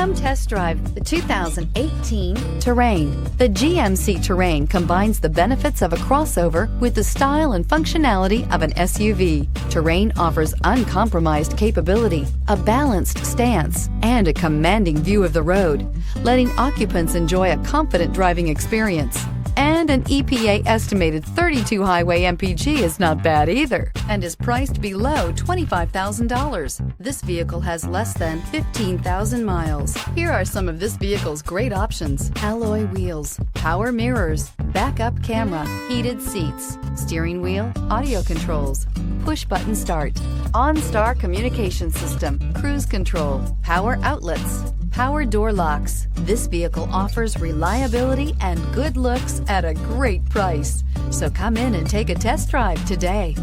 Come test drive the 2018 Terrain. The GMC Terrain combines the benefits of a crossover with the style and functionality of an SUV. Terrain offers uncompromised capability, a balanced stance, and a commanding view of the road, letting occupants enjoy a confident driving experience. And an EPA estimated 32 highway MPG is not bad either, and is priced below $25,000. This vehicle has less than 15,000 miles. Here are some of this vehicle's great options: alloy wheels, power mirrors, backup camera, heated seats, steering wheel audio controls, push button start, OnStar communication system, cruise control, power outlets, power door locks. This vehicle offers reliability and good looks at a great price. So come in and take a test drive today.